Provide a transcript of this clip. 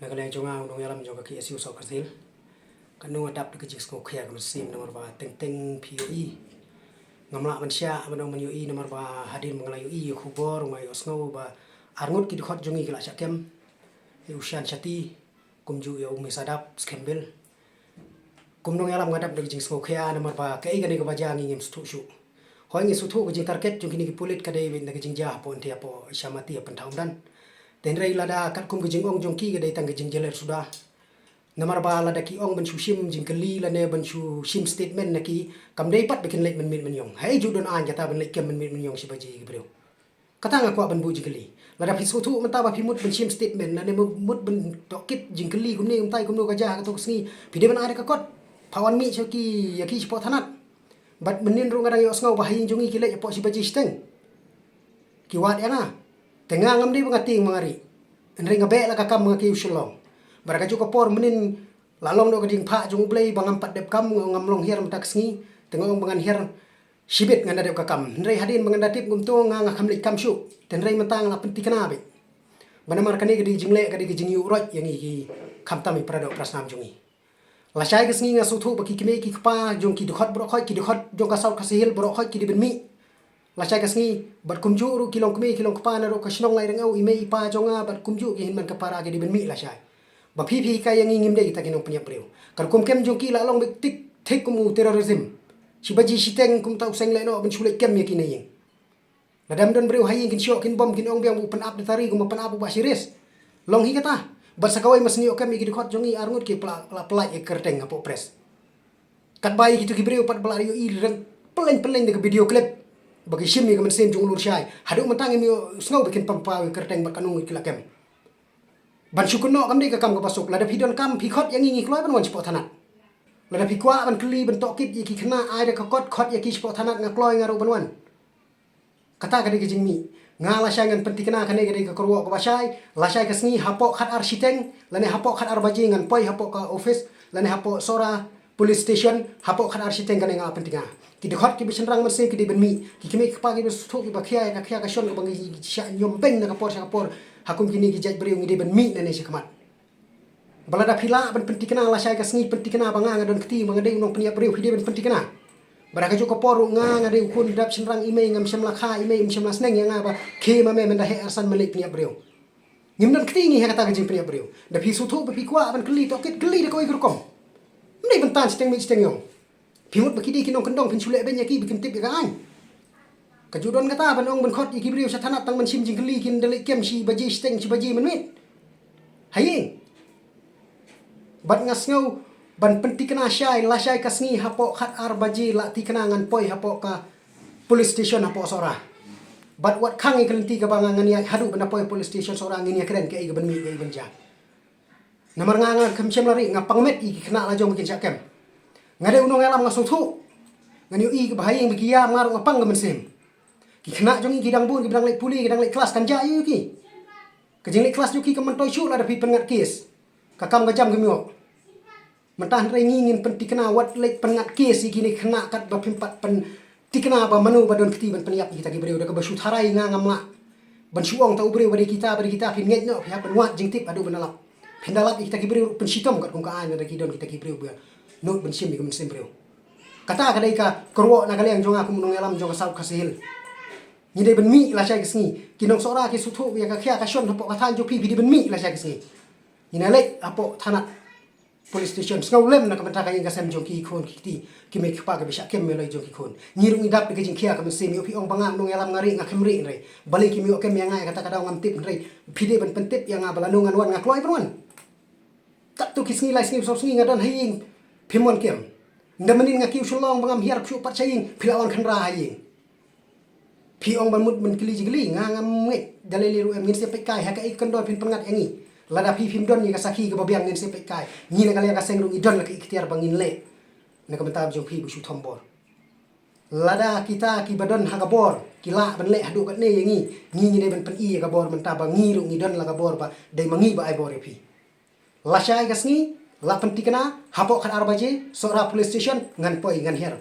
Nagalang jonga unong yalam jonga ki asiu sok kasil. Kanu adap de kejik sko kya kam sim nomor ba teng POE. Ngamla mansya manong man UI nomor ba hadir mengalai UI khubor mai osngo ba arngut ki khot jongi kala syakem. Ushan chati kumju ya umi sadap skembel. Kumnong yalam ngadap de kejik sko kya nomor ba kai gani ka baja ngim stu shu. Hoi ngi sutu kejik target jongi ni pulit kadai ben de kejik jah pon dia po isyamati apan taumdan. Tenrei lada kat kum kejing ong jongki ke datang kejing jeler sudah. Namar ba lada ki ong bensu shim jingkeli lane bensu shim statement naki kam dapat bikin lek men yong. Hai judon an jata ben lek kem men yong si baji ke bro. Kata ngaku ben bu jingkeli. Lada pisu tu mentaba pimut ben shim statement lane mut ben tokit jingkeli kumne umtai kumno gajah katok sngi. Pide ben ada kakot. Pawan mi choki yaki spot hanat. Bat menin ru ngadang yo sngo bahayin jongi ki lek po si baji steng. Ki wat yana. Tengah ngam di mengating mengari. Enri ngabe la kakam ngaki usulong. Baraka juga por menin lalong do gading pak jung play bangam pat dep kam ngamlong hier mtak sngi tengong bangan hier sibit nganda dep kakam. Enri hadin manganda tip gumto ngakam lik kam syu. Tenrei mentang la penti kanabe. Banamar kani gadi jingle gadi jing urot yang iki kamtami prado prasnam jungi. La syai kesngi ngasutu baki kime ki kpa jung ki dukhot bro khoi ki dukhot jung ka saut kasihil bro khoi ki di benmi. La syai kasngi bat kumju ru kilong kemi kilong kepana ru kasnong lai rengau ime ipa jonga bat kumju ki hinman kepara ke di benmi la syai ba pipi ka yang ngim dei kita kinong punya preu kar kum kem jong ki la long tik tik kumu terorism si baji siteng kum tau seng le no ben chulek kem ye kinai la dam don breu hayin kin syok kin bom kin ong biang bu pen up de tari kum pen up ba siris long hi kata bat sakawai masni okem ki khot jongi arngut ki pla e kerteng apo pres kat bai kitu ki breu pat bala yo i reng peleng de video clip bagi sim ni kemen sim jung lur syai hadu mentang mi sngo bikin pampawi kerteng bakanung kilakem ban syukuno kam de kam ka pasuk lada pidon kam pikot yang ngi kloi ban wan spot tanat lada pikwa ban kli ben tokit yaki kena ai de kakot khot yaki spot tanat ngakloi ngaru ban wan kata ka de jing mi ngala syangan penti kena kane de ka korwo ka basai la syai ka sngi hapok khat ar siteng lane hapok khat ar bajingan poi hapok ka office lane hapok sora police station hapok khat ar siteng kane nga pentinga ki de khot ki bisenrang mesin ki de benmi ki kemi kpa ki besu ki bakhia ka shon ka bangi sya nyom beng na kapor hakum kini ki jaj breu ngi de benmi nane sikamat balada phila ben penti kena la syai ka sngi penti kena banga ngadon kti mangade unong penia breu hide ben penti kena baraka jo kapor ngade ukun dap senrang ime ngam semla kha ime im semla sneng yang ba ke mame men da he arsan malik penia breu ngimdan kti ngi kata ka jing penia breu da phi su thu ba phi kwa ban kli tokit kli de koi grukom mne bentan steng mi steng yong pimut bakidi kinong kendong pin chule ben yaki bikin tip ya kan kajudon kata ban ong ben khot iki briu satana tang man sim jing kli kin delik kem si baji steng si baji menwit hayi bat ngasngau ban penti kena syai la syai kasni hapok khat ar baji la ti kena ngan poi hapok ka police station hapok sora bat wat khang i kelenti ka bangangan ya hadu ben poi police station sora ngin ya keren ke i ben mi ke ben ja namar nganga kem sem lari ngapang met i kena la jong bikin syakem ngade unong elam ngasung thu ngani i ke bahaya yang bikia ngaru ngapang ke mensim ki kena jongi gidang bun gidang lek puli gidang lek kelas kan ja yu ki kejing lek kelas yu ki kementoi syu la da pi pengat kes kakam gajam gemio mentah re ngingin penti kena wat lek pengat kes iki ni kena kat ba pimpat pen tikena ba manu badon kti ban peniap kita ki breu da ka basu tharai nga ngamla ban suong tau breu bari kita pin nget no pihak ben wat jing tip adu benalap pendalap kita ki breu pen sitom kat kung ka an da ki don kita ki breu ba not ben sim di sim breu kata kadai ka korwo na galeng jonga kum nong elam jonga sau kasihil ni de ben mi la syai kesngi kinong sora ki suthu ya ka khia ka shon hapok ka than jo pi di ben mi la syai kesngi ni na lek hapok thanat police station ngau lem na ka benta ka ing ka sem jong ki khon ki ti ki me khpa ka bisa kem me lai jong ki khon ni rung idap ke jing khia ka men sim yo pi ong bangam nong elam ngari nga khemri re bali ki mi o kem yang ngai kata kada ngam tip re pi de ben pentip yang ngabala nungan wan ngakloi wan kat tu kisngi lai sngi so sngi ngadan hayin phimon kem ndamenin ngaki usulong bangam hiar psu pat sayin philawan khanra hayin phi ong ban mut men kili jigli ngam nget daleli ru em ngin se pekai ha ka ikon don pin pengat engi lada phi phim don ni ka sakhi ka babiang ngin se pekai ni na kali ka seng ru idon la ki ikhtiar bangin le na ka bentam jong phi bu su thombor lada kita ki badon ha ka bor kila ban le hadu kat ne yengi ni ne ban pen i ka bor menta ba ngi ru idon la ka bor ba dai mangi ba ai bor phi la syai ka sngi la penti kena hapok khat arbaje sora police station ngan poi ngan her